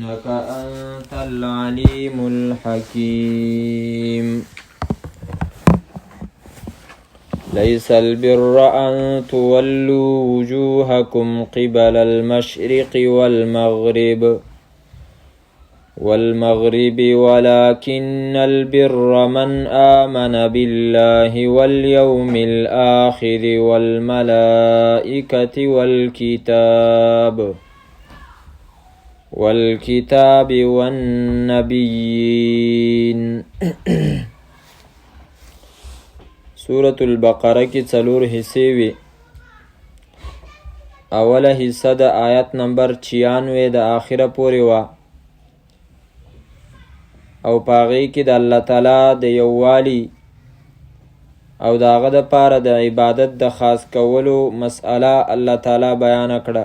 إنك أنت العليم الحكيم. ليس البر أن تولوا وجوهكم قبل المشرق والمغرب ولكن البر من آمن بالله واليوم الآخر والملائكة والكتاب والنبيين. سورة البقرة کی 4 حصے وی. اوله حصہ د آیت نمبر 96 د آخره پورې وا او پاغی کی د الله تعالی د یووالی او داغه د پاره د عبادت د خاص کولو مسأله الله تعالی بیان کړه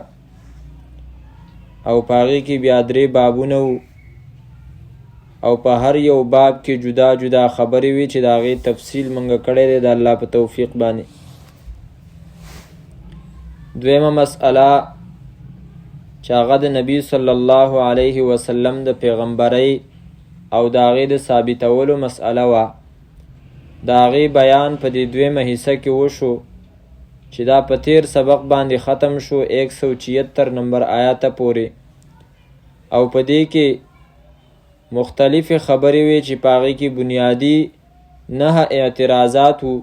او پاغی کی بیا درې بابونه او په هر یو باب کې جدا جدا خبرې وي چې د هغې تفصیل مونږ کړی دی د الله په توفیق باندې. دویمه مسئله چې هغه د نبی صلی الله علیه وسلم د پیغمبرۍ او د هغې د ثابتولو مسئله وه. د هغې بیان په دې دویمه حصه کې وشو چې دا په تیر سبق باندې ختم شو 176 نمبر آیاته پورې او په دې کې مختلف خبرې وي چې پاغې کې بنیادی 9 اعتراضات وو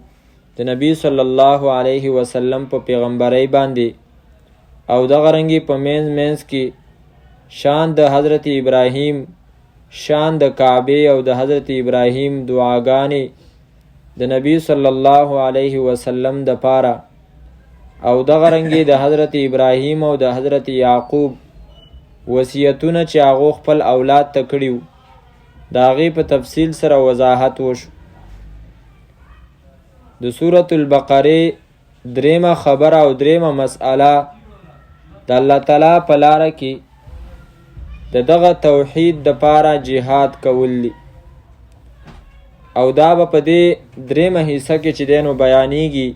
د نبی صلی الله علیه وسلم په پیغمبرۍ باندې او دغه رنګې په منځ کې شان د حضرت ابراهیم، شان د کعبې او د حضرت ابراهیم دعاګانې د نبی صلی الله علیه وسلم د پاره او دغه رنګې د حضرت ابراهیم او د حضرت یعقوب وصیتونه چې هغو خپل اولاد ته کړي وو د هغې په تفصیل سره وضاحت وشو. د سورة البقرې دریمه خبره او دریمه مسئله د الله تعالی په لاره کې د دغه توحید د پاره جهاد کول دي او دا به په دې دریمه حصه کې چې دی نو بیانیږي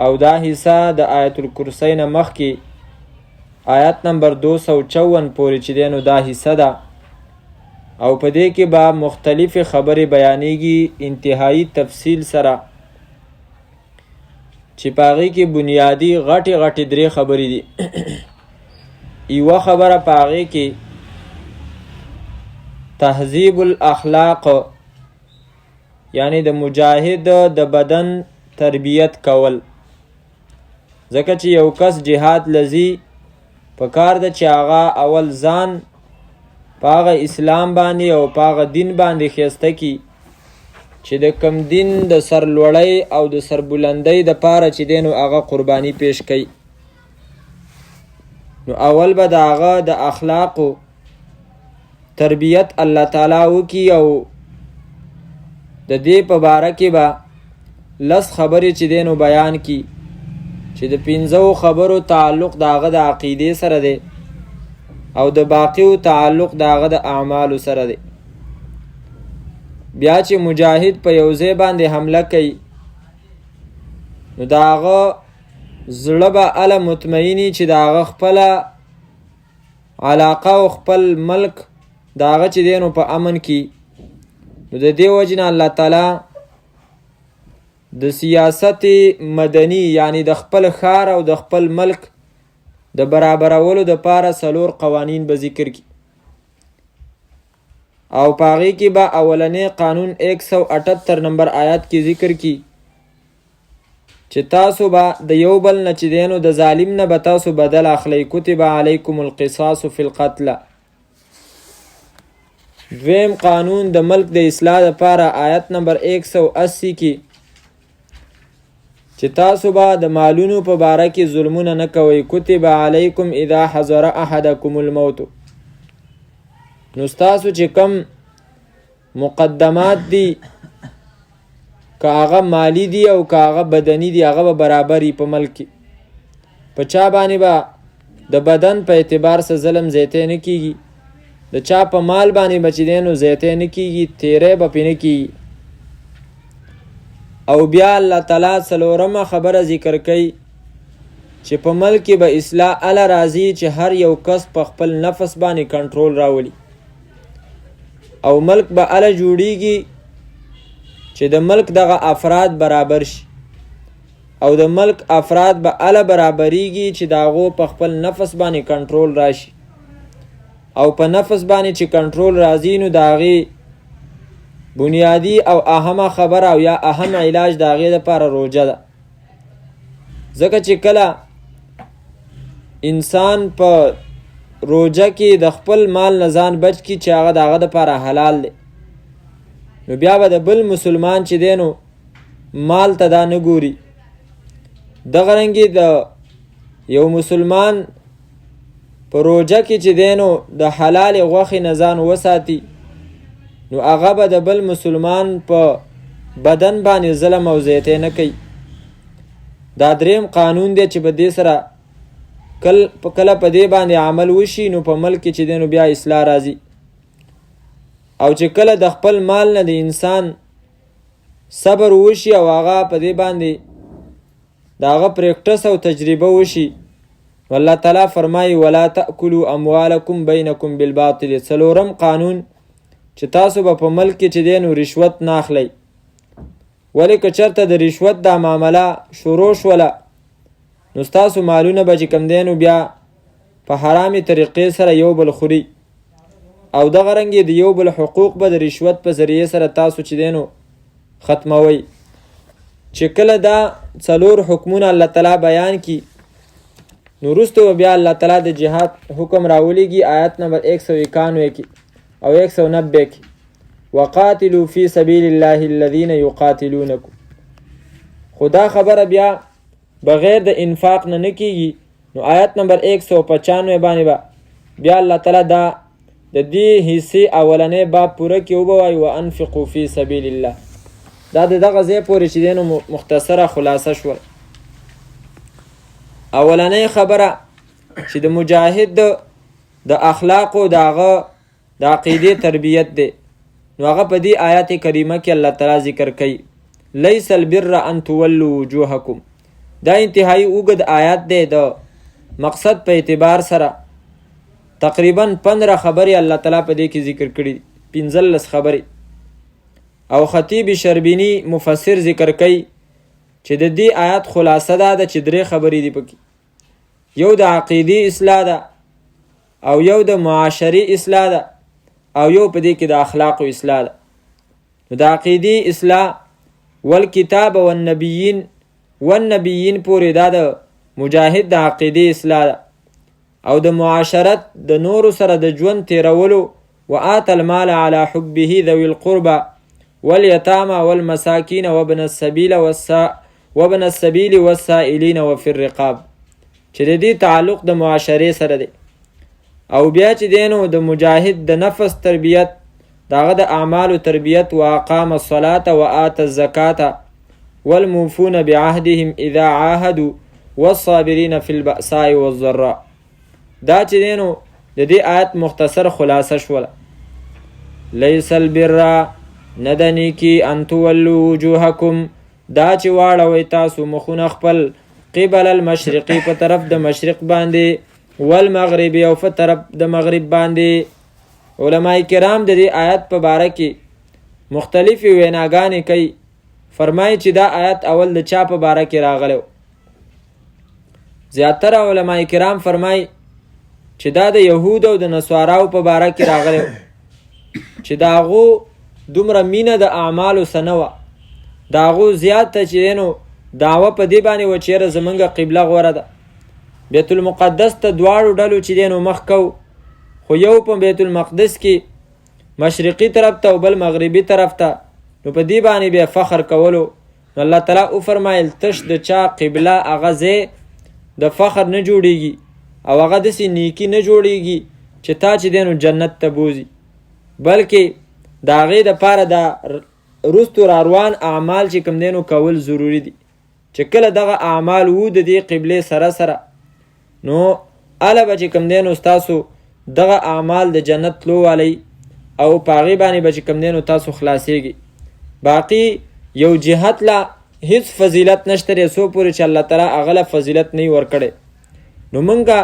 او دا حصه د آیت الکرسی نه مخکې آیت نمبر 254 پورې چې دی نو دا حصه ده او په دې کې به مختلف خبرې بیانېږي انتهایی تفصیل سره چې په هغې کې بنیادی غټې 3 خبرې دي. یوه خبره په هغې کې تهذیب الاخلاق یعنی د مجاهد د بدن تربیت کول، ځکه چې یو کس جهاد لذي په کار ده چې هغه اول ځان په هغه اسلام باندې او په هغه دین باندې ښایسته کي چې د کم دین د سرلوړۍ او د سربلندۍ د پاره چې دی نو هغه قرباني پیش کوي. نو اول به د هغه د اخلاقو تربیت الله تعالی وکي او د دې په باره کې به 10 خبرې چې دی نو بیان کی چې د 15 خبرو تعلق د هغه د عقیدې سره دی او د باقیو تعلق د هغه د اعمالو سره دی. بیا چې مجاهد په یو ځای باندې حمله کوي نو د هغه زړه به هله مطمئني چې د هغه خپله علاقه او خپل ملک د هغه چې دی نو په امن کې. نو د دې وجې نه الله تعالی د سیاست مدني یعنی د خپل ښار او د خپل ملک د برابرولو د پاره 4 قوانین به ذکر کی او پاغي کې به اولنې قانون 178 نمبر آیات کې ذکر کی چې تاسو به د یو بل نه چې دینو د ظالم نه به تاسو بدل اخلی. کتب علیکم القصاص فی القتل. دویم قانون د ملک د اصلاح لپاره آیت نمبر 180 کې چې تاسو به د مالونو په باره کې ظلمونه نه کوئ. کتب علیکم اذا حضر احدکم الموت. نو ستاسو چې کم مقدمات دي که هغه مالی دي او که هغه بدني دي هغه به برابري په ملک کې. په چا باندې به د بدن په اعتبار سره ظلم زیاتی نه کیږي، د چا په مال باندې به چې دی نو زیاتی نه کیږي، تیری به پې نه کیږي. او بیا الله تعالی 4مه خبره ذکر کوي چې په ملک به اصلاح اله راځي چې هر یو کس په خپل نفس باندې کنټرول راولي، او ملک به اله جوړیږي چې د ملک دغه افراد برابر شي، او د ملک افراد به اله برابریږي چې د هغو په خپل نفس باندې کنټرول راشي، او په نفس باندې چې کنټرول راځي نو د هغې بنیادی او اهمه خبره او یا اهم علاج د هغې دپاره روژه ده. ځکه چې کله انسان په روژه کې د خپل مال نه ځان بچ کړي چې هغه د هغه دپاره حلال دی، نو بیا به د بل مسلمان چې دی نو مال ته دا نه ګوري. دغه رنګې د یو مسلمان په روژه کې چې دی نو د حلال غوښې نه ځان وساتي، نو هغه به د بل مسلمان په بدن باندې ظلم او زیاتی نه کوي. دا دریم قانون دی چې په دې سره کله په دې باندې عمل وشي نو په ملک کې چې دی نو بیا اصلاح راځي. او چې کله د خپل مال نه د انسان صبر وشي او هغه په دې باندې د هغه پریکټس او تجربه وشي، والله تعالی فرمایي ولا تأکلوا اموالکم بینکم بالباطل. څلورم قانون چې تاسو به په ملک کې چې دی نو رشوت نه اخلئ، ولې که چېرته د رشوت دا معامله شروع شوله نو ستاسو مالونه به چې کوم دی نو بیا په حرامې طریقې سره یو بل خوري، او دغه رنګې د یو بل حقوق به د رشوت په ذریعې سره تاسو چې دی نو ختموئ. چې کله دا څلور حکمونه الله تعالی بیان کی نو وروسته بیا الله تعالی د جهاد حکم راولیږي آیت نمبر 191 کې او 190 کې وقاتلوا فی سبیل الله الذین یقاتلونکم. خدا خبره بیا بغیر د انفاق نه کیږي، نو آیت نمبر 195 باندې بیا الله تعالی دا د دې حصے اولنې باب پوره کې وبوي وانفقوا فی سبیل الله. دا دغه ځای پورې چې دی نو مختصره خلاصه شول. اولنۍ خبره چې د مجاهد د اخلاقو د هغه د عقیدې تربیت دی، نو هغه په دې آیات کریمه کې الله تعالی ذکر کوي لیس البر ان تولوا وجوهکم. دا انتهایی اوږد آیات دی، د مقصد په اعتبار سره تقریبا 15 خبرې الله تعالی په دې کې ذکر کړي، 15 خبرې. او خطیب شربینی مفسر ذکر کوي چې د دې آیات خلاصه ده چې 3 خبرې دي پکې. یو د عقیدې اصلاح ده، او یو د معاشري اصلاح ده، او یو په دې کې د اخلاقو اصلاح ده. نو د عقیدې اصلاح والکتاب والنبیین پورې دا د مجاهد د عقیدې اصلاح ده، او د معاشرت د نورو سره د ژوند تیرولو وآت المال على حبه ذوي القربى والیتامى والمساکین وابن السبیل والسائلین وفي الرقاب، چې د دې تعلق د معاشرې سره دی. او بیا چې دی نو د مجاهد د نفس تربیت، داغه د اعمالو تربیت واقام الصلاة وآت الزکاة والموفون بعهدهم اذا عاهدوا والصابرین فی البأساء والضراء. دا چې دی نو د دې آیت مختصر خلاصه شوله. لیس البر ندنی کی ان تولوا وجوهکم، دا چې واړوئ تاسو مخونه خپل قبل المشرقی په طرف د مشرق باندې، والمغربی او په طرف د مغرب باندې. علماء کرام د دې آیت په باره کې مختلفې ویناګانې کوي. فرمایي چې دا آیت اول د چا په باره کې راغلی؟ زیاتره علماء کرام فرمایي چې دا د یهود او د نصاراو په باره کې راغلی، چې د هغو دومره مینه د اعمالو سره نه وه، د هغو زیاته چې دی نو دعوه په دې باندې وه چې یاره زمونږ قبله غوره ده. بیت المقدس ته دواړو ډلو چې دی نو مخ کو، خو یو په بیت المقدس کې مشرقي طرف ته او بل مغربي طرف ته، نو په دې باندې بیا فخر کولو. نو الله تعالی وفرمایل تش د چا قبله هغه ځای د فخر نه جوړیږي او هغه داسې نیکي نه جوړیږي چې تا چې دی نو جنت ته بوځي، بلکې د هغې دپاره د وروستو راروان اعمال چې کوم دی نو کول ضروري دي. چې کله دغه اعمال وو د دې قبلې سره سره، نو هله به چې کوم دی نو ستاسو دغه اعمال د جنت تلو والی او په هغې باندې به چې کوم دی نو تاسو خلاصیږي. باقي یو جهت لا هیڅ فضیلت نشته دی څو پورې چې الله تعالی هغه له فضیلت نه ورکړی. نو مونږه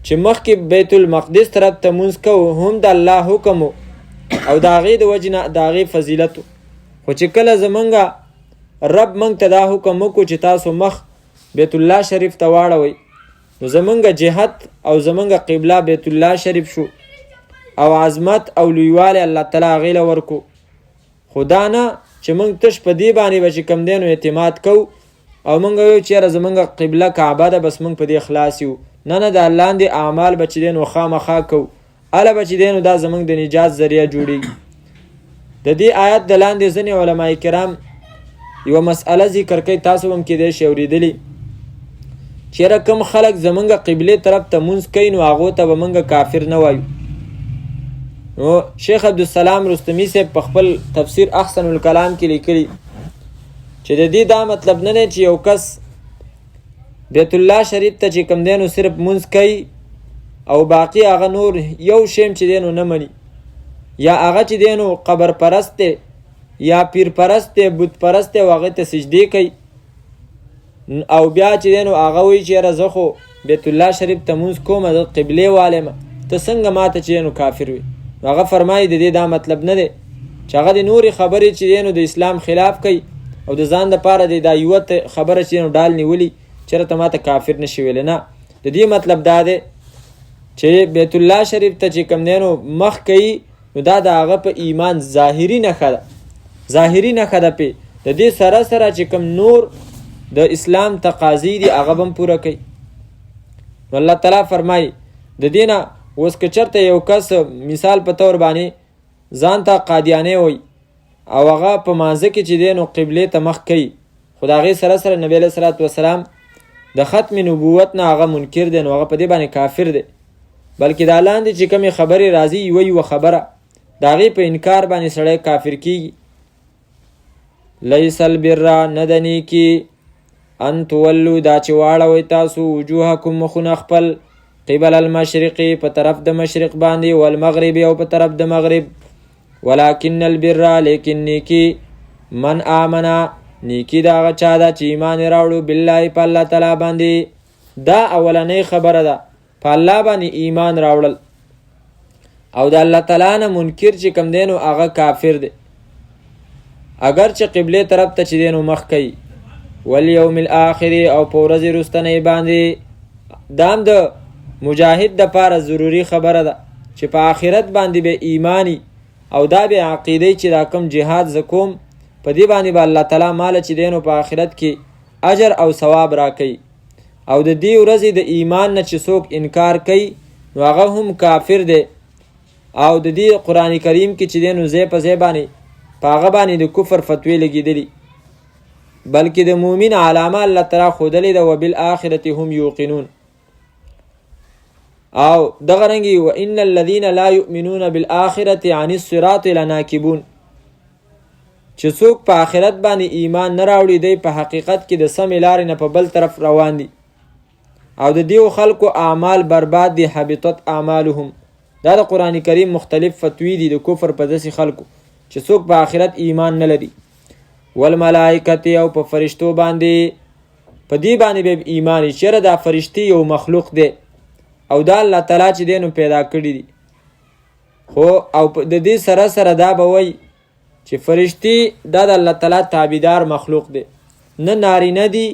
چې مخکې بیت المقدس طرف ته مونځ کوو هم د الله حکم او د هغې د وجې نه د هغې فضیلت. خو چې کله زمونږه رب مونږ ته دا حکم وکړو چې تاسو مخ بیت الله شریف ته واړوئ، نو زمونږ جهت او زمونږ قبله بیت الله شریف شو او عظمت او لویوالی الله تعالی هغې له ورکو. خو دا نه چې مونږ تش په دې باندې به چې کوم دی نو اعتماد کوو او مونږ ویو چې یاره زمونږ قبله کعبه ده بس مونږ په دې خلاص یو. نه دا لاندې اعمال به چې دی نو خامخا کوو، هله به چې دی نو دا زمونږ د نجات ذریعه جوړېږي. د دې آیت د لاندې ځینې علما کرام یوه مسئله ذکر کوي، تاسو هم کیدای شي اورېدلي، چې یاره کوم خلک زمونږ قبلې طرف ته مونځ کوي نو هغو ته به مونږ کافر نه وایو. نو شیخ عبدالسلام رستمی صاحب په خپل تفسیر احسن الکلام کې لیکلي چې د دې دا مطلب نه دی چې یو کس بیت الله شریف ته چې کوم دی نو صرف مونځ کوي او باقي هغه نور یو شیم چې دی نو نه مني، یا هغه چې دی نو قبر پرست دی یا پیر پرست دی بت پرست دی او هغې ته سجدې کوي او بیا چې دی نو هغه وایي چې یاره زه خو بیت الله شریف ته مونځ کوم زه قبلې والی یم، ته څنګه ماته چې دی نو کافر وي. هغه فرمایي د دې دا مطلب نه دی چې هغه د نورې خبرې چې دی نو د اسلام خلاف کوي او د ځان دپاره دی دا یوه خبره چې دی نو ډال نیولي چېرې ته ماته کافر نشي ویلی. نه، د دې مطلب دا دی چې بیت الله شریف ته چې کوم دی نو مخ کوي نو دا د هغه په ایمان ظاهري نښه ده، ظاهري نښه ده پې. د دې سره سره چې کوم نور د اسلام تقاضي دي هغه به هم پوره کوي. نو الله تعالی فرمایي د دې نه اوس که چېرته یو کس مثال په طور باندې ځان ته قادیانی وایي او هغه په مانځه کې چې دی نو قبلې ته مخ کوي، خو د هغې سره سره نبي علیه صلات وسلام د ختم نبوت نه هغه منکر دی، نو هغه په دې باندې کافر دی. بلکې دا لاندې چې کومې خبرې راځي یوه خبره د هغې په انکار باندې سړی کافر کیږي. لیس البر نه د نیکي ان تولو دا چې واړوئ تاسو وجوهکم مخونه خپل قبل المشرقی په طرف د مشرق باندې والمغرب او په طرف د مغرب، ولکن البر لیکن نیکی من آمنا نیکی دا هغه چا ده چې ایمان یې راوړو بالله په الله تعالی باندې. دا اولنۍ خبره ده، په الله باندې ایمان راوړل او د الله تعالی نه منکر چې کوم دی نو هغه کافر دی اگر چې قبلې طرف ته چې دی نو مخ کوي. والیوم الاخر او په ورځې وروستنۍ باندې دا هم د مجاهد دپاره ضروري خبره ده چې په آخرت باندې به ایمانی او دا به عقیدی چې دا کوم جهاد زه کوم په دې باندې به الله تعالی ماله چې دی نو په آخرت کې اجر او ثواب راکوي. او د دې ورځې د ایمان نه چې څوک انکار کوي نو هغه هم کافر دی او د دې قرآن کریم کې چې دی نو ځای په ځای باندې په هغه باندې د کفر فتوی لګېدلي، بلکې د مؤمن علامه الله تعالی ښودلې ده وبالآخرة هم یوقنون. او دغه رنګې وان الذین لا یؤمنون بالآخرة عن الصراط لناکبون، چې څوک په آخرت باندې ایمان نه راوړي دی په حقیقت کې د سمې لارې نه په بل طرف روان دي او د دیو خلکو اعمال برباد دي، حبطت اعمالهم. دا د قرآن کریم مختلف فتوی دي د کفر په داسې خلکو چې څوک په آخرت ایمان نه لري. والملائکة او په فرشتو باندې په دې باندې به ایمان یې چېرې دا فرشتي یو مخلوق دی او دا الله تعالی چې دی نو پیدا کړي دي. خو او د دې سره سره دا به وایي چې فرشتي دا د الله تعالی تابعدار مخلوق دی، نه نارینه دي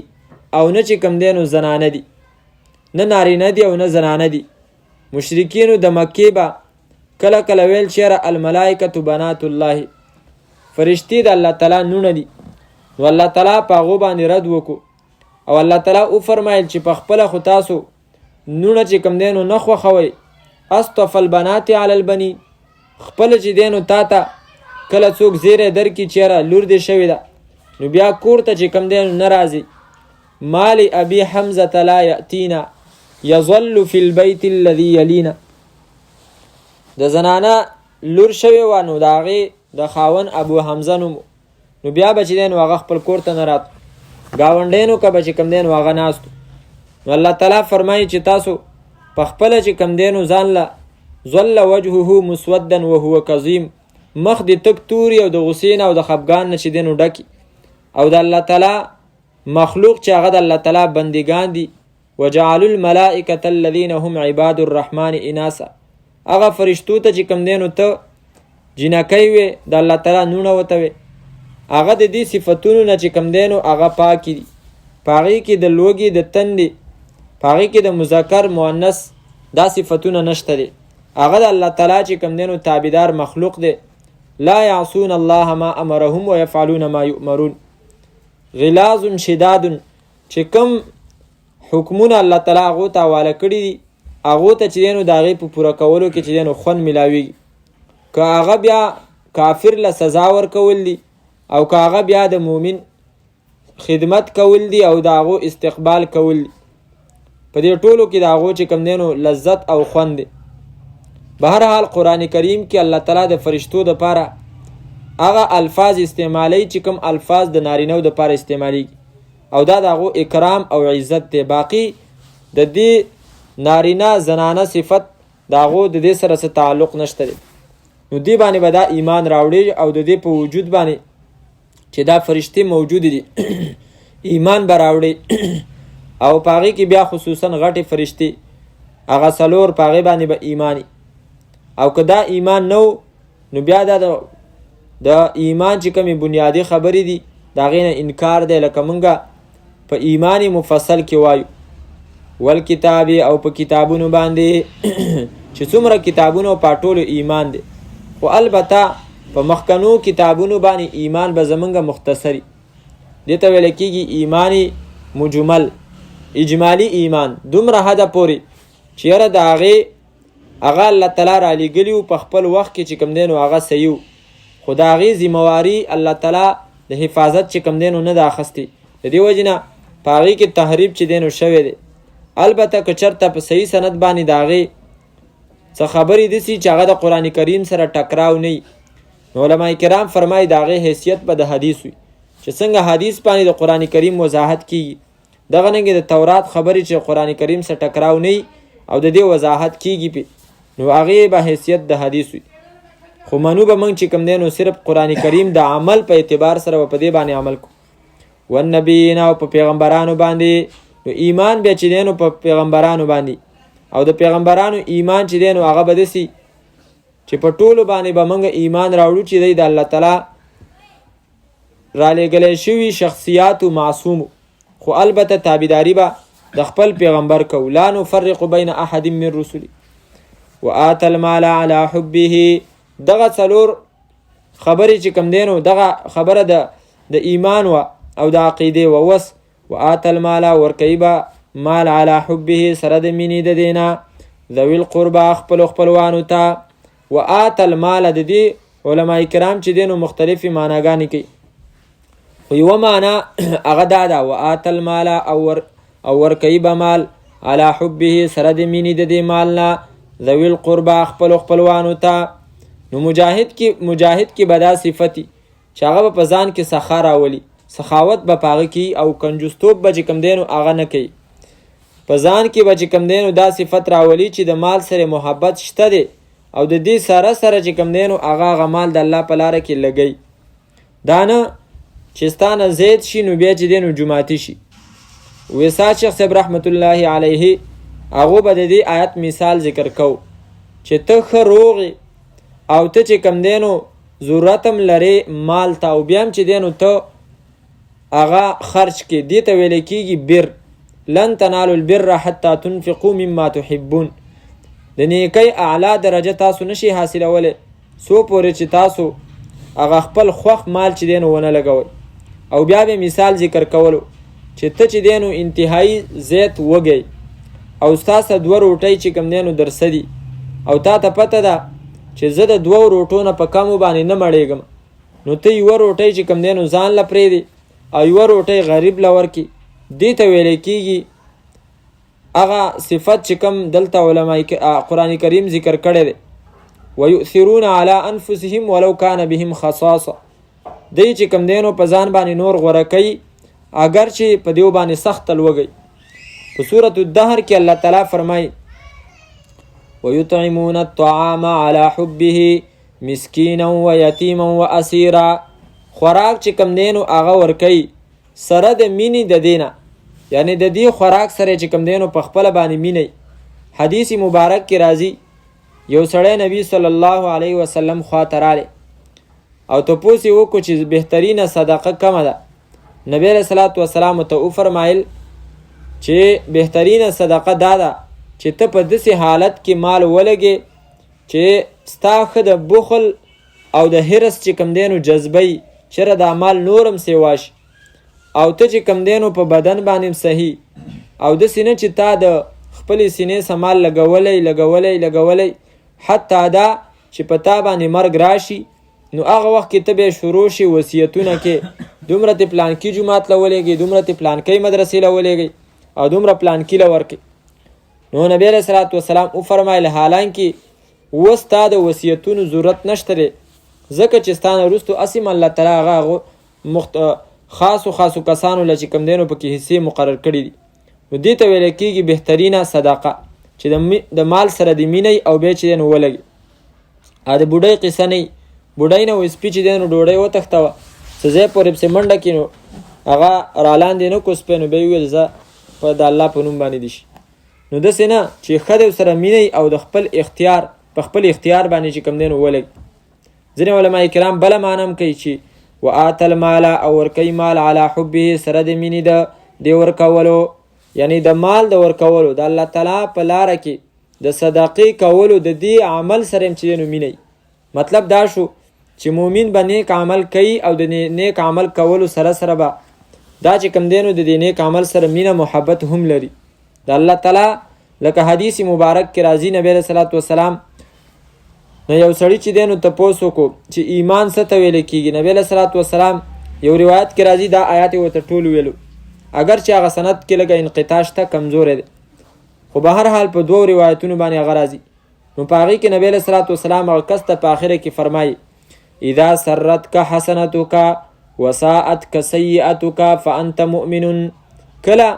او نه چې کوم دی نو زنانه دي، نه نارینه دي او نه زنانه دي. مشرکینو د مکې به کله کله ویل چېرې الملائکة بنات الله، فرشتي د الله تعالی نونه دي. نو الله تعالی په هغو باندې رد وکړو او الله تعالی وفرمایل چې په خپله خو تاسو نونه چې کوم دی نو نه خوښوئ، اصطفى البنات علی البنین، خپله چې دی نو تا ته کله څوک زیری درکړي چېرې لور دې شوې ده نو بیا کور ته چې کوم دی نو نه راځي. مال ابي حمزة لا یأتینا یظل فی البیت الذي یلینا، د زنانه لور شوې وه نو د هغې د خاون ابو حمزه نوم، نو بیا به چې دی نو هغه خپل کور ته نه راتلو، ګاونډیانو که به چې کوم دی نو هغه ناستو. نو الله تعالی فرمایي چې تاسو په خپله چې کوم دی نو ځان له ظل وجهه مسودا وهو کظیم، مخ دې تک توري او د غصې نه او د خفګان نه چې دی نو ډکي او د الله تعالی مخلوق چې هغه د الله تعالی بندگان دي. وجعلوا الملائکة الذین هم عباد الرحمن اناسا، هغه فرشتو ته چې کوم دینو ته جنکۍ وې د الله تعالی نونه ورته وې، هغه د دې صفتونو نه چې کوم دینو هغه پاکي دي. په هغې کې د لوږې د تندې، په هغې کې د مذکر مؤنث دا صفتونه نشته دي. هغه د الله تعالی چې کوم دینو تابعدار مخلوق دی. لا یعصون الله ما امرهم ويفعلون ما یؤمرون. غلاظ شداد، چې کوم حکمونه الله تعالی هغو ته حواله کړي دي هغو ته چې دی نو د هغې په پوره کولو کې چې دی نو خوند میلاویږي. که هغه بیا کافر له سزا ورکول دي او که هغه بیا د مؤمن خدمت کول دي او د هغو استقبال کول دي، په دې ټولو کې د هغو چې کوم دی نو لذت او خوند دی. بهرحال قرآن کریم کې الله تعالی د فرشتو دپاره هغه الفاظ استعمالی چې کوم الفاظ د نارینهو دپاره استعمالیږي او دا د هغو اکرام او عزت دی. باقي د دې نارینه زنانه صفت د هغو د دې سره څه تعلق نشته دی. نو دې باندې به دا ایمان راوړي او د دې په وجود باندې چې دا فرشتې موجود دي ایمان به راوړي. او په هغې کې بیا خصوصا غټې فرشتې هغه څلور په هغې باندې به ایمانی. او که دا ایمان نو نو بیا دا د ایمان چې کومې بنیادي خبرې دي د هغې نه انکار دی. لکه مونږ په ایمان مفصل کې وایو والکتاب او په کتابونو باندې چې څومره کتابونو په ټولو ایمان دی. خو البته په مخکنو کتابونو باندې ایمان به زمونږ مختصری دې ته ویل کېږي ایمانی مجمل، اجمالی ایمان، دومره حده پورې چې یاره د هغه الله تعالی رالیږلي وو په خپل وخت کې چې کوم دی نو هغه صحیح و، خو د هغې ذمهواري الله تعالی د حفاظت چې کوم دی نو نه ده اخیستې. د دې وجې نه په هغې کې تحریف چې دی نو شوی دی. البته که چېرته په صحیح سند باندې د هغې څه خبرې داسې چې هغه د قرآن کریم سره ټکراو نه وي، نو علما کرام فرمایي د هغې حیثیت به د حدیث وي. چې څنګه حدیث باندې د قرآن کریم وضاحت کیږي دغه ننګې د تورات خبرې چې قرآن کریم سره ټکراو نه وي او د دې وضاحت کیږي پې، نو هغې به حیثیت د حدیث وي. خو منو به موږ چې کوم دی نو صرف قرآن کریم د عمل په اعتبار سره به په دې باندې عمل کو. والنبیین او په پیغمبرانو باندې، نو ایمان بیا چې دی نو په پیغمبرانو باندې او د پیغمبرانو ایمان چې دی نو هغه به داسې چې په ټولو باندې به موږ ایمان راوړو چې دی د الله تعالی رالیږلی شوي شخصیاتو معصومو، خو البته تابعداري به د خپل پیغمبر کو. لا نفرق بین احد من رسله وآت المال على حبه. دغه څلور خبرې چې کوم دی نو دغه خبره د ایمان و او د عقیدې و. وس وآت المال ورکوي به مال على حبه سره د مینې د دی نه ذوي القربا خپلو خپلوانو ته. وآت المال د دې علما کرام چې دی نو مختلفې معناګانې کوي، خو یوه معنا هغه دا ده وآت المال او ورکوي به مال على حبه سره د مینې د دې مال نه ذوي القربا خپلو خپلوانو ته. نو مجاهد کې به دا صفتي چې هغه به په ځان کې سخا راولي، سخاوت به په هغه کوي او کنجوستوب به چې کوم دی نو هغه نه کوي. په ځان کې به چې کوم دی نو دا صفت راولي چې د مال سره محبت شته دی او د دې سره سره چې کوم دی نو هغه مال د الله په لاره کې لګوي. دا نه چې ستا نه زید شي نو بیا چې دی نو جماعتي شي. ویسا شیخ صاحب رحمت الله علیه هغو به د دې آیت مثال ذکر کو چې ته ښه روغ او ته چې کوم دی نو ضرورت هم لرې مال ته او بیا هم چې دی نو ته هغه خرچ کې. دې ته ویلی کېږي بر. لن تنالوا البر حتی تنفقوا مما تحبون. د نیکۍ اعلی درجه تاسو نشي حاصلولی څو پورې چې تاسو هغه خپل خوښ مال چې دی نو ونه لګوئ. او بیا به مثال ذکر کولو چې ته چې دی نو انتهایی زیت وږی او ستاسو دوه روټۍ چې کوم دی نو درسه دي او تا ته پته ده چې زه د دوو روټو نه په کمو باندې نه مړېږم، نو ته یوه روټۍ چې کوم دی نو ځان له پرېږدې او یوه روټۍ غریب له ورکړي. دې ته ویلی کېږي هغه صفت چې کوم دلته علما قرآن کریم ذکر کړی دی ویؤثرون علی انفسهم ولو کان بهم خصاصه. دی چې کوم دی نو په ځان باندې نور غوره کوي اگر چې په دیو باندې سخت لوږی. په سورة الدهر کې الله تعالی فرمایي ويطعمون الطعام على حبه مسكينا ويتيما واسيرا. خوراک چې کم دینو هغه ورکوي سره د مینې د دینه، یعنی د دې خوراک سره چې کم دینو په خپله باندې مینی. حدیث مبارک کې راځي یو سړی نبی صلی الله علیه وسلم خواته رالی او تپوس یې وکړو چې بهترینه صدقه کومه ده. نبی علیه صلات وسلام ته وفرمایل چې بهترینه صدقه دا ده چې ته په داسې حالت کې مال ولګې چې ستا ښه د بخل او د حرص چې کم دینو جذبی چېرې دا مال نورم سیوا شي، او ته چې کم دینو په بدن باندې صحیح او داسې نه چې تا د خپلې سینې سمال لګولی حتی دا چې په تا باندې مرګ راشي، نو هغه وخت کې ته بیا شروع شي وصیتونه کې دومره ته پلانکي جومات له ولېږئ، دومره ته پلانکۍ مدرسې له ولېږئ او دومره پلانکي له ورکړئ. نو نبی علیه صلات وسلام وفرمایل حالانکې اوس تا د وصیتونو ضرورت نشته دی، ځکه چې ستا نه وروستو هسې الله تعالی هغه خاصو کسانو له چې کوم دی نو پکې حصې مقرر کړي دي. نو دې ته ویلی کېږي بهترینه صدقه چې د مال سره د مینی او بیا چې دی نو ولګي. د بوډۍ قصه نه وي، بوډۍ نه وایي سپي چې دی نو ډوډۍ وتښتوه څه ځای پورې پسې منډه کړي نو هغه رالاندې نه کړو سپی، نو بیا یې وویل زه په د الله په نوم باندې دې شي. نو داسې نه چې ښه دی ورسره مینی او د خپل اختیار په خپل اختیار باندې چې کوم دی نو ولګي. ځینې علما کرام بله معنی هم کوي چې وآت المال او ورکوي مال علی حبه سره د مینې د ورکولو، یعنی د مال د ورکولو د الله تعالی په لاره کې د صدقې کولو د دې عمل سره هم چې دی نو مینی. مطلب دا شو چې مؤمن به نیک عمل کوي او د نیک عمل کولو سره سره به دا چې کوم دی نو د دې نیک عمل سره مینه محبت هم لري د الله تعالی. لکه حدیث مبارک کې راځي نبی علیه صلات وسلام نو یو سړي چې دی نو تپوس وکړو چې ایمان څه ته ویلی کېږي. نبی علیه صلات وسلام یو روایت کې راځي دا آیات یې ورته ټول ویلو، اگر چې هغه سند کې لږه انقطاع شته کمزوری دی، خو به هر حال په دوو روایتونو باندې هغه راځي. نو په هغې کې نبی علیه صلات وسلام هغه کس ته په آخره کې فرمایي اذا سرتک حسنتک وساءتک سیئتک فانت مؤمن. کله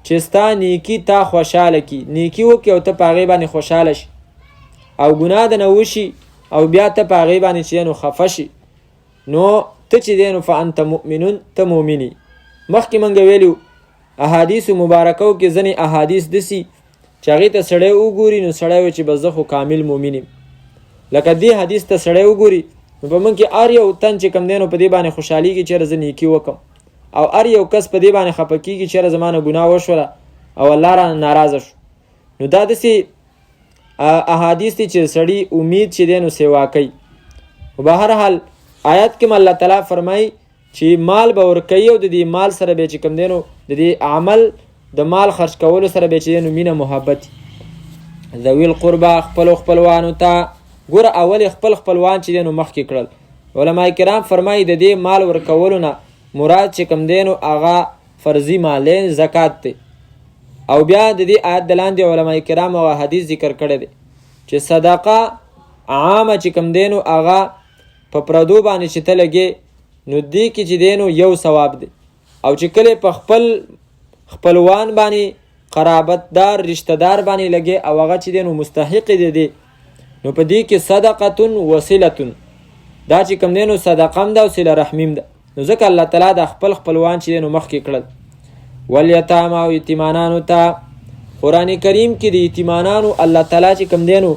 چې ستا نیکي تا خوشحاله کي، نیکي وکړي او ته په هغې باندې خوشحاله شي، او ګناه د نه وشي او بیا ته په هغې باندې چې دی نو خفه شي، نو ته چې دی نو فانت مؤمنون، ته مؤمني. مخکې موږ ویلو احادیثو مبارکو کې ځینې احادیث داسي چې هغې ته سړی وګوري نو سړی وایي چې بس زه خو کامل مؤمن یم. لکه دې حدیث ته سړی وګوري نو په موږ کې هر یو تن چې کوم دی نو په دې باندې خوشحالېږي چېرې زه نیکي وکړم، او هر یو کس په دې باندې خفه کېږي چېرې زما نه ګناه وشوله او الله رانه ناراضه شو. نو دا داسې احادیث دي چې سړی امید چې دی نو سیوا کوي. به هر حال آیات کې الله تعالی فرمایي چې مال به ورکوي او د دې مال سره به چې کوم دی نو د دې عمل د مال خرج کولو سره به چې دی نو مینه محبت. ذوي القربا خپلو خپلوانو ته ګوره اول خپل خپلوان چې دی نو مخکې کړل. علما کرام فرمایي د دې مال ورکولو نه مراد چې کوم دی نو هغه فرضي مال زکات دی. او بیا د دې آیت د لاندې علما کرام او حدیث ذکر کړی دی چې صدقه عامه چې کوم دی نو هغه په پردو باندې چې ته لګې نو دې کې چې دی نو یو ثواب دی، او چې کله په خپلوان باندې قرابتدار رشتہ دار باندې لګې او هغه چې دی نو مستحق دی نو په دې کې صدقه وصله، دا چې کوم دی نو صدقه هم ده او صله رحمیم ده. نو ځکه الله تعالی د خپل خپلوان چې دی نو مخکې کړل. والیتاما او یتیمانانو ته قرآن کریم کې د یتیمانانو الله تعالی چې کوم دی نو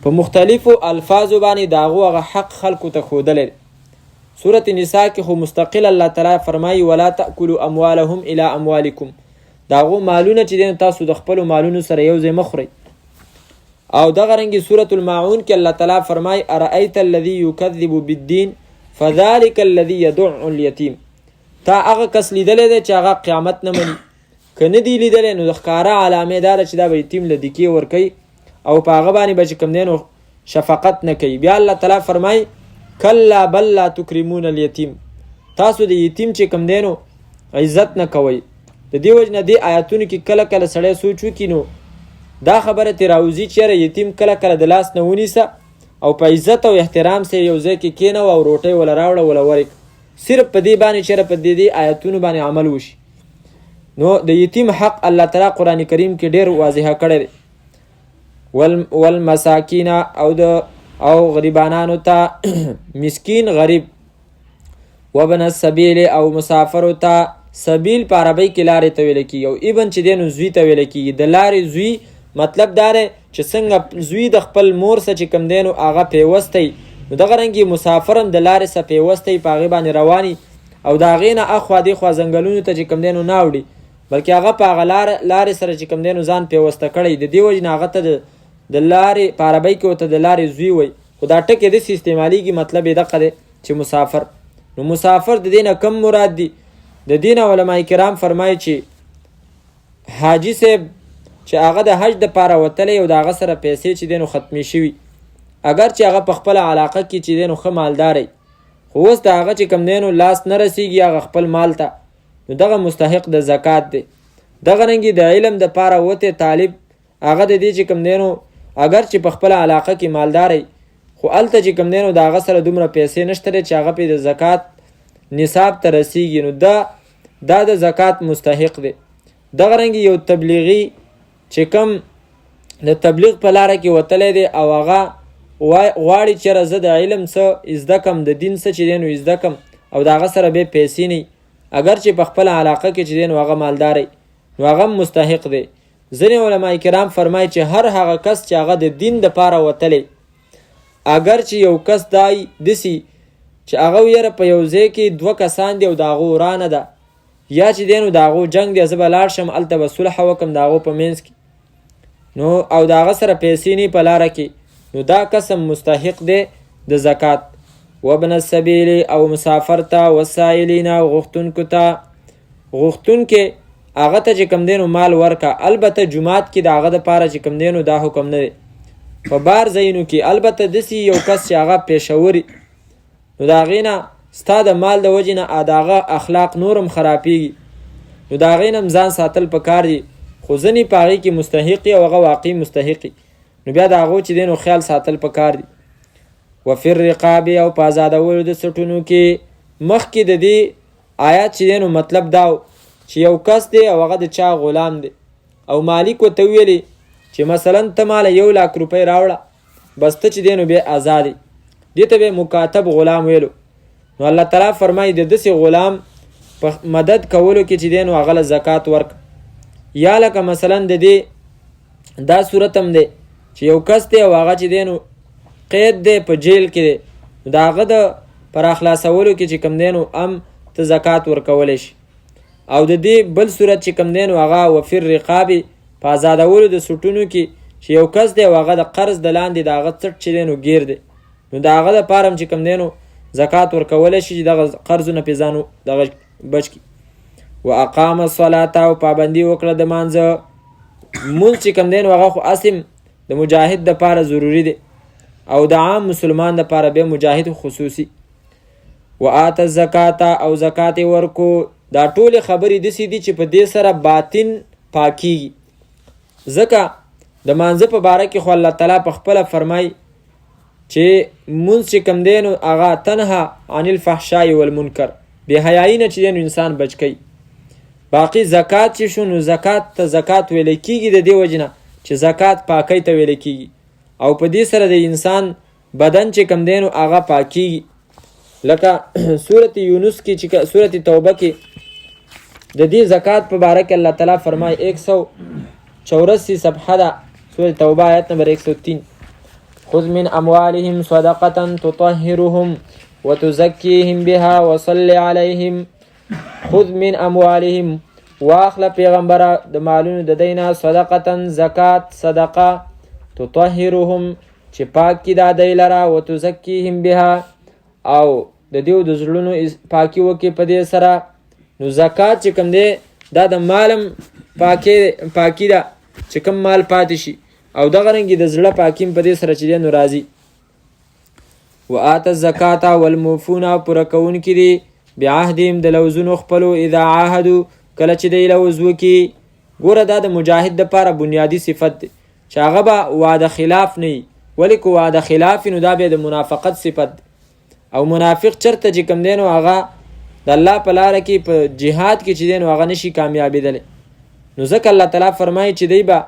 په مختلفو الفاظو باندې د هغو هغه حق خلکو ته ښودلی. سورة نساء کې خو مستقل الله تعالی فرمایي ولا تأکلوا اموالهم الى اموالکم، د هغو مالونه چې دی نو تاسو د خپلو مالونو سره یو ځای مه خورئ. او دغه رنګې سورة الماعون کې الله تعالی فرمایي ارأیت الذي یکذب بالدین فذلک الذي یدع الیتیم. تا هغه کس لیدلی دی چې هغه قیامت نه مني، که نه دی لیدلی نو د ښکاره علامې دا ده چې دا به یتیم له دیکې ورکوي او په هغه باندې به چې کوم دی نو شفقت نه کوي. بیا الله تعالی فرمایي کلا بل لا تکرمون الیتیم، تاسو د یتیم چې کوم دی نو عزت نه کوئ. د دې وجې نه دې آیاتونو کې کله کله سړی سوچ وکړي نو دا خبره ترې راوځي چېرې یتیم کله کله د لاس نه ونیسه او په عزت او احترام سره یو ځای کې کېنوه او روټۍ وله راوړه وله ورکړه، صرف په دې باندې چېرې په دې آیاتونو باندې عمل وشي. نو د یتیم حق الله تعالی قرآن کریم کې ډېر واضحه کړی دی. والمساکین او غریبانانو ته مسکین غریب وابن السبیل او مسافر ته سبیل په عربی کې لارې ته ویل کیږي او ابن چې دی نو زوی ته ویل کیږي. د لارې زوی مطلب دا دی چې څنګه زوی د خپل مور سره چې کوم دی نو هغه پیوستی، نو دغه رنګې مسافر هم د لارې سره پیوستی، په هغې باندې رواني او د هغې نه اخوا دېخوا ځنګلونو ته چې کوم دی نو نه اوړي، بلکې هغه په هغه لارې سره چې کوم دی نو ځان پیوسته کړی. د دې وجې نه هغه ته د لارې په عربۍ کې ورته د لارې زوی وایي، خو دا ټکې داسې استعمالیږي مطلب یې دغه دی چې مسافر. نو مسافر د دې نه کم مراد دي؟ د دې نه علما کرام فرمایي چې حاجي صاحب چې هغه د حج دپاره وتلی او د هغه سره پیسې چې دی نو ختمې شوي، اگر چې هغه په خپله علاقه کې چې دی نو ښه مالدار وي، خو اوس د هغه چې کوم دی نو لاس نه رسیږي هغه خپل مال ته، نو دغه مستحق د زکات دی. دغه رنګې د علم دپاره وتی طالب، هغه د دې چې کوم دی نو اگر چې په خپله علاقه کې مالدار وي، خو هلته چې کوم دی نو د هغه سره دومره پیسې نشته دی چې هغه پې د زکات نصاب ته رسیږي، نو دا د زکات مستحق دی. دغه رنګې یو تبلیغي چې کوم د تبلیغ په لاره کې وتلی دی او هغه غواړي چېرې زه د علم څه زده کم، د دین څه چې دی نو زده کم، او د هغه سره بیا پیسې نه، اگر چې په خپله علاقه کې چې دی نو هغه مالدار وي، نو هغه مستحق دی. ځینې علما کرام فرمایي چې هر هغه کس چې هغه د دین دپاره وتلی، اگر چې یو کس دای داسې چې هغه یاره په یو ځای کې 2 کسان دي او د هغو ورانه ده، یا چې دی نو د هغو جنګ دی، زه به لاړ شم هلته به صلح وکړم د هغو په منځ کې، نو او د هغه سره پیسې نه په لاره کې، نو دا قسم مستحق دی د زکات. وابن السبیل او مسافر ته، وسائلین او غوښتونکو ته، غوښتونکې هغه ته چې کوم دی نو مال ورکه. البته جومات کې د هغه دپاره چې کوم دی نو دا حکم نه دی، په بار ځایونو کې البته داسې یو کس چې هغه پیشوري، نو د هغې نه ستا د مال د وجې نه د هغه اخلاق نورم خرابېږي، نو د هغې نه هم ځان ساتل پکار دي، خو ځینې په هغې کې مستحق او هغه واقعي مستحق، نو بیا د هغو چې دی نو خیال ساتل پکار دي. وفي الرقاب او په ازادولو د سټونو کې. مخکې د دې آیات چې دی نو مطلب دا چې یو کس دی او هغه د چا غلام دی او مالک ورته ویلي چې مثلا ته ماله 1 لک روپۍ راوړه، بس ته چې دی نو بیا ازاد یې، دې ته به مکاتب غلام ویلو. نو الله تعالی فرمایي د داسې غلام په مدد کولو کې چې دی نو هغه له زکات ورک. یا لکه مثلا د دې دا صورت هم دی چې یو کس دی او هغه چې دی نو قید دی په جیل کې دی، نو د هغه د پر اخلاصولو کې چې کوم دی نو هم ته زکات ورکولی شي. او د دې بل صورت چې کوم دی نو هغه وفي الرقاب په ازادولو د سټونو کې چې یو کس دی او هغه د قرض د لاندې د هغه څټ چې دی نو ګیر دی، نو د هغه دپاره هم چې کوم دی نو زکات ورکولی شي چې دغه قرضونه پې ځان دغه بچ کړي. واقام الصلاة او پابندي وکړه د مانځه. مونځ چې کوم دی نو هغه خو اصل د مجاهد دپاره ضروري دی او د عام مسلمان دپاره بیا مجاهد خصوصي. وآت الزکات او زکات ورکو. دا ټولې خبرې داسې دي چې په دې سره باطن پاکیږي، ځکه د مانځه په باره کې خو الله تعالی په خپله فرمایي چې مونځ چې کوم دی نو هغه تنها عن الفحشاء والمنکر، بې حیایي نه چې دی نو انسان بچ کوي. باقي زکات چې شو نو زکات ته زکات ویلی کېږي د دې وجې نه چې زکات پاکۍ ته ویلی کېږي او په دې سره د انسان بدن چې کوم دی نو هغه پاکیږي. لکه سورت یونس کې چې سورت توبه کې د دې زکات په باره کې الله تعالی فرمایي 184 صفحه ده، سورت توبه آیت نمبر 103. خذ من اموالهم صدقه تطهرهم وتزکیهم بها وصل علیهم. خذ من اموالهم، واخله پیغمبره د مالونو د دینا صدقه زکات صدقه تطهرهم چې پاک کی دا دی لره، وتزکیهم بها او د دیو د زړونو پاکی وکي په دې سره. نو زکات چې کوم دی دا د مالم پاکی ده چې کوم مال پاتې شي او دغه رنګې د زړه پاکیم په دې سره چې دی نو راځي. وآت الزکات والموفون پوره کوونکي دي بعهدهم د لوزونو خپلو اذا عاهدو کله چې دی لوز وکي. ګوره دا د مجاهد دپاره بنیادي صفت دی چې هغه به وعده خلاف نه وي، ولې که وعده خلاف نو دا بیا د منافقت صفت دی. او منافق چرته چې کوم دی نو هغه د الله په لاره کې په جهاد کې چې دی نو هغه نشي کامیابېدلی. نو ځکه الله تعالی فرمایي چې دی به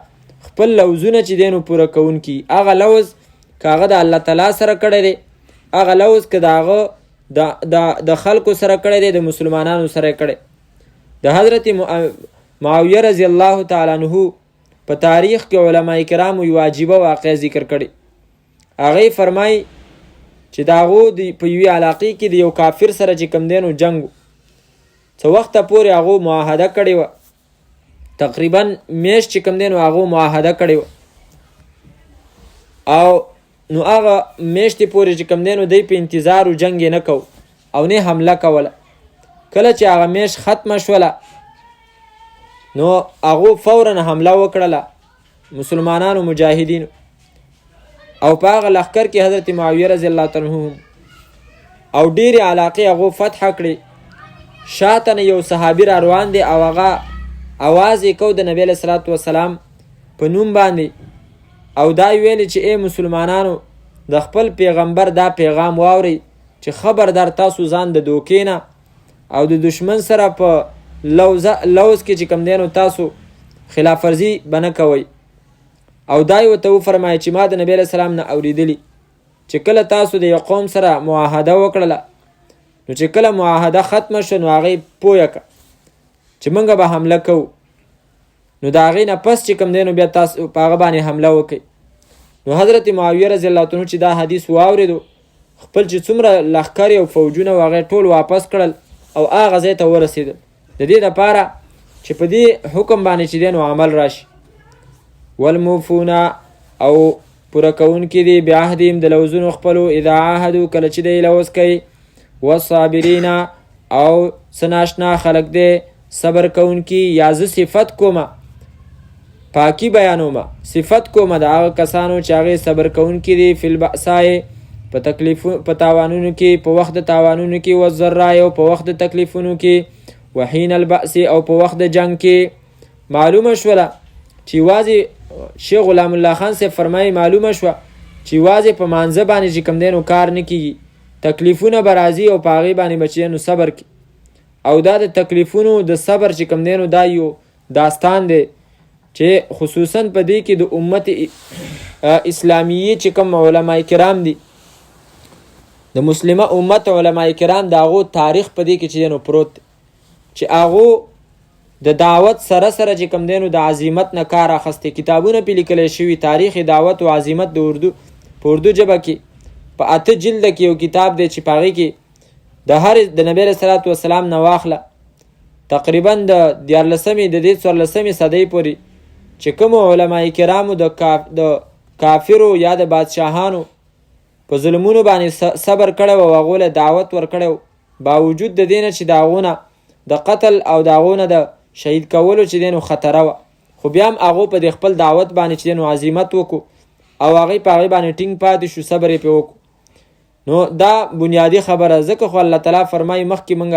خپل لوزونه چې دی نو پوره کوونکي. هغه لوز که هغه د الله تعالی سره کړی دی، هغه لوز که د هغه د خلکو سره کړی دی، د مسلمانانو سره کړی. د حضرت معاویه رضی الله تعالی عنه په تاریخ کې علما کرامو یو عجیبه واقعه ذکر کړي. هغه فرمایي چې د هغو په یوې علاقې کې د یو کافر سره چې کوم دی نو جنګ و. څه وخته پورې هغو معاهده کړې وه، تقریبا میاشت چې کوم دی نو هغو معاهده کړې وه، او نو هغه میاشتې پورې چې کوم دی نو دی په انتظار و، جنګ یې نه کو او نه حمله کوله. کله چې هغه میاشت ختمه شوله نو هغو فورا حمله وکړله مسلمانانو مجاهدینو، او په هغه لښکر کې حضرت معاویه رضی الله تعالی عنه او ډېرې علاقې هغو فتح کړې. شاته نه یو صحابي را روان دی او هغه اواز یې کو د نبی علیه صلات وسلام په نوم باندې، او دا ویلې چې ای مسلمانانو د خپل پیغمبر دا پیغام واورئ چې خبردار تاسو ځان د دوکې نه او د دشمن سره په لوز کې چې کوم دی نو تاسو خلاف ورزي به نه کوئ. او دا یې ورته وفرمایه چې ما د نبی علیه السلام نه اورېدلي چې کله تاسو د یو قوم سره معاهده وکړله نو چې کله معاهده ختمه شوه نو هغې پویه کړه چې موږ به حمله کوو، نو د هغې نه پس چې کوم دی نو بیا تاسو په هغه باندې حمله وکړئ. نو حضرت معاویه رضی الله عنه چې دا حدیث واورېدو، خپل چې څومره لښکر او فوجونه و هغې ټول واپس کړل او هغه ځای ته ورسېدل، د دې دپاره چې په دې حکم باندې چې دی نو عمل راشي. والموفون او پوره کوونکي دي بعهدهم د لوزونو خپلو اذا عاهدو کله چې دی لوز کوي، والصابرین او څه ناشنا خلک دی صبر کوونکي. یا زه صفت کومه پاکی بیانومه صفت کومه د هغه کسانو چې هغې صبر کوونکي دي فی البأسای په تاوانونو کې، په وخت د تاوانونو کې، والضراء او په وخت د تکلیفونو کې، وحین البأس او په وخت د جنگ کې. معلومه شوله چې یوازې شیخ غلام الله خان صاحب فرمایي معلومه شوه چې یوازې په مانځه باندې چې کوم دی نو کار نه کېږي، تکلیفونه به راځي او په هغې باندې به چې نو صبر کړي. او دا د تکلیفونو د صبر چې کوم دی نو دا یو داستان دی چې خصوصا په دې کې د امت اسلامیه چې کوم علما کرام دي، د مسلمه امت علما کرام د هغو تاریخ په دې کې چې نو پروت دی، چې هغو د دعوت سره سره چې کوم دی نو د عظیمت نه کار اخیستی. کتابونه پې لیکلی شوي تاریخ دعوت و عظیمت د اردو په اردو ژبه کې په 8 جلده کې یو کتاب دی چې په هغې کې د هر د نبی علیه صلات وسلام نه واخله تقریبا د 14مې د دې 14مې صدۍ پورې چې کومو علما کرامو د کافرو یا د بادشاهانو په ظلمونو باندې صبر کړی و او هغو له دعوت ورکړی و، باوجود د دې نه چې د هغو نه د قتل او د هغو نه د شهید کولو چې دی نو خطره وه، خو بیا هم هغو په د خپل دعوت باندې چې دی نو عظیمت وکړو او هغې په هغې باندې ټینګ پاتې شو، صبر یې پرې وکړو. نو دا بنیادی خبره ځکه خو الله تعالی فرمایي مخکې موږ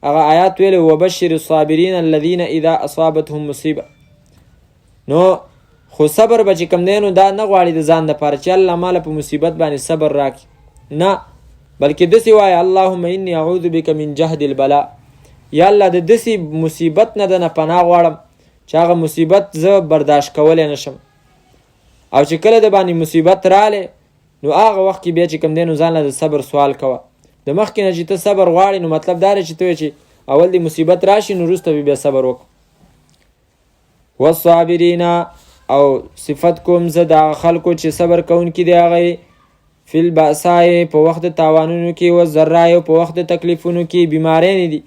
هغه آیات ویلی وبشر الصابرین الذین اذا اصابتهم مصیبه. نو خو صبر به چې کوم دی نو دا نه غواړي د ځان دپاره چې الله ماله په مصیبت باندې صبر راکړي، نه بلکې داسې وایي اللهم انی اعوذ بک من جهد البلاء، یا الله د داسې مصیبت نه د نه پناه غواړم چې هغه مصیبت زه برداشت کولی نشم. او چې کله د باندې مصیبت رالی نو هغه وخت کې بیا چې کوم دی نو ځان له د صبر سوال کوه. د مخکې نه چې ته صبر غواړې نو مطلب دا دی چې ته وایې چې اول د مصیبت راشي نو وروسته بیا صبر وکړو. والصابرین او صفت کوم زه د هغه خلکو چې صبر کوونکي دي هغې فی البأسای په وخت د تاوانونو کې، والضراء په وخت د تکلیفونو کې، بیماریانې دي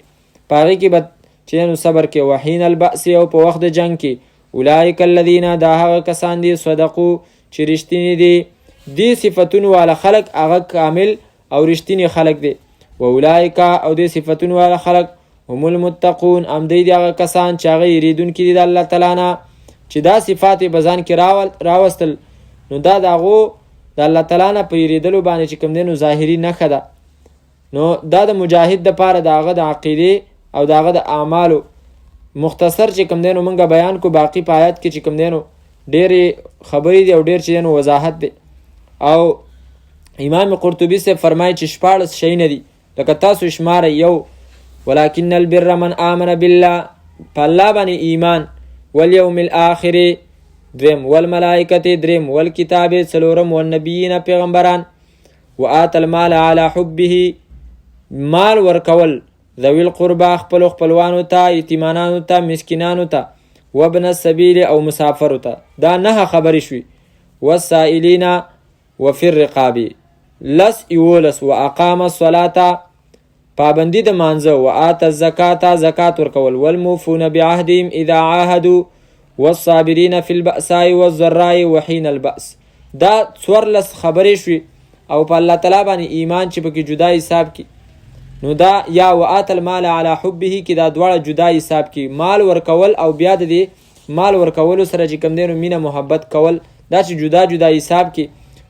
په هغې کې به چې نو صبر کې، وحین البأس او په وخت د جنگ کې. اولئک الذین دا هغه کسان دي صدقو چې رښتینې دي، دې صفتونو والا خلق هغه کامل او رښتینې خلق دي. و اولئک او دې صفتونو والا خلق هم المتقون امدی دی هغه کسان چې هغه یریدونکي دي د الله تعالی نه، چې دا صفات یې په ځان کې راوستل نو دا د هغو د الله تعالی نه په یریدلو باندې چې کوم دی نو ظاهري نښه ده. نو دا د مجاهد دپاره د هغه د عقیدې او د هغه د اعمالو مختصر چې کوم دی نو موږ بیان کو، باقي په آیات کې چې کوم دی نو ډېرې خبرې دي او ډېر چې دی نو وضاحت دی. او امام قرطبي صاحب فرمایي چې 14 شیونه دي لکه تاسو شماره یو ولکن البر من آمن بالله په الله باندې ایمان، والیوم الاخر دریم، والملائکة دریم، والکتاب څلورم، والنبیین پیغمبران، وآت المال علی حبه مال ورکول ذوی القربا خپلو خپلوانو ته، یتیمانانو ته، مسکینانو ته، وابن السبیل او مسافرو ته. دا 9 خبرې شوي. والسائلین وفي الرقاب 11 واقام الصلاة پابندي د مانځه، وآت الزکاة زکات ورکول، والموفون بعهدهم اذا عاهدوا، والصابرین فی البأساء والضراء وحین البأس. دا 14 خبرې شوي. او په الله تعالی باندې ایمان چې پکې جدا حساب کی، نو دا یا وآت المال علی حبه کې دا دواړه جدا حساب کی. مال ورکول او بیا د دې مال ورکولو سره چې کوم دینو مینه محبت کول دا چې جدا جدا حساب کی،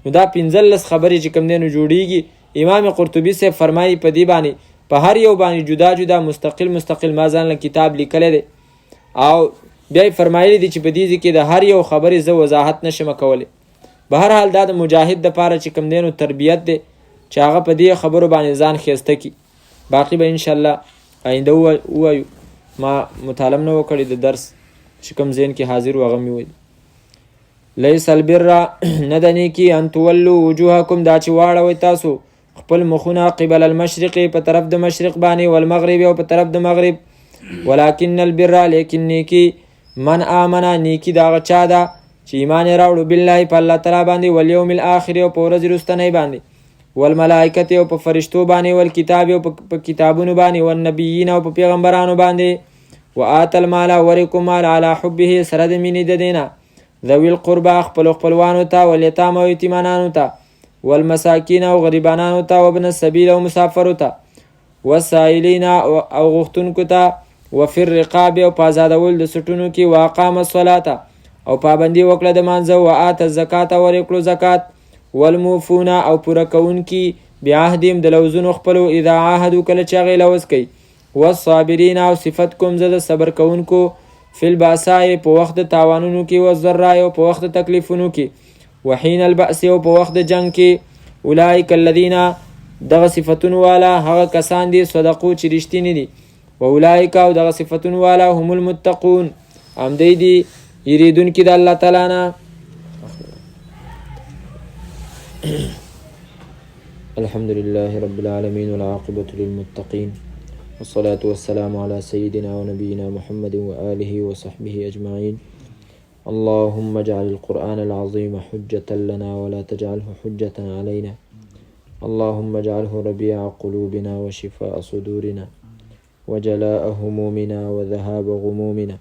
نو دا 15 خبرې چې کوم دینو جوړیږي. امام قرطبي سے فرمایي په دې باندې په هر یو باندې جدا جدا مستقل ما ځان له کتاب لیکلی دی، او بیا فرمایلی دی چې په دې کې د هر یو خبرې زه وضاحت نشم کولی. به هر حال دا د مجاهد دپاره چې کوم دینو تربیت دی چې هغه په دې خبرو باندې ځان ښایسته کړي. باقي به انشاءالله آینده ووایو. ما مطالعه نه وکړې د درس چې کوم ذهن کې حاضر و هغه مې وویل. لیس البر نه د نیکي ان تولوا وجوهکم دا چې واړوئ تاسو خپل مخونه قبل المشرق په طرف د مشرق باندې، والمغرب او په طرف د مغرب، ولکن البر لیکن نیکی من آمنا نیکی دا هغه چا ده چې ایمان یې راوړو بالله په الله تعالی باندې، والیوم الاخر او په ورځ وروستنۍ باندې، والملائکة او په فرشتو باندې، والکتاب او په کتابونو باندې، والنبیین او په پیغمبرانو باندې، وآت المال ورکو مال علی حبه سره د مینې د دینه، ذوی القربا خپلو خپلوانو ته، والیتاما او یتیمانانو ته، والمساکین او غریبانانو ته، وابن السبیل او مسافرو ته، والسائلین او غوښتونکو ته، وفي الرقاب او په ازادول د سټونو کې، واقام الصلاة او پابندي وکړه د مانځه، وآت الزکاة ورکړو زکات، والموفون او پوره کوونکي بعهدهم د لوزونو خپلو اذا عاهدو کله چې هغې لوز کوي، والصابرین او صفت کوم زه د صبر کوونکو، فی البأساء په وخت د تاوانونو کې، والضراء او په وخت د تکلیفونو کې، وحین البأس او په وخت د جنگ کې. اولئک الذین دغه صفتونو والا هغه کسان دي صدقو چې رښتیني دي، واولئک او دغه صفتونو والا هم المتقون همدی دي یریدونکي د الله تعالی نه. الحمد لله رب العالمين والعاقبة للمتقين، والصلاة والسلام على سيدنا ونبينا محمد وآله وصحبه أجمعين. اللهم اجعل القرآن العظيم حجة لنا ولا تجعله حجة علينا. اللهم اجعله ربيع قلوبنا وشفاء صدورنا وجلاء همومنا وذهاب غمومنا.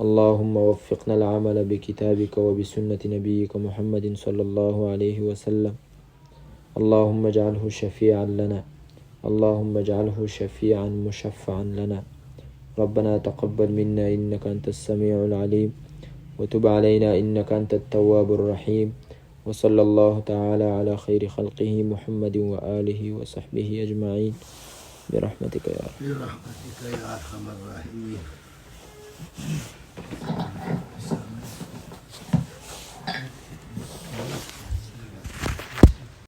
اللهم وفقنا العمل بكتابك وبسنة نبيك محمد صلى الله عليه وسلم. اللهم اجعله شفيعا لنا، اللهم اجعله شفيعا مشفعا لنا. ربنا تقبل منا إنك أنت السميع العليم، وتب علينا إنك أنت التواب الرحيم. وصلى الله تعالى على خير خلقه محمد وآله وصحبه أجمعين برحمتك يا أرحم الراحمين.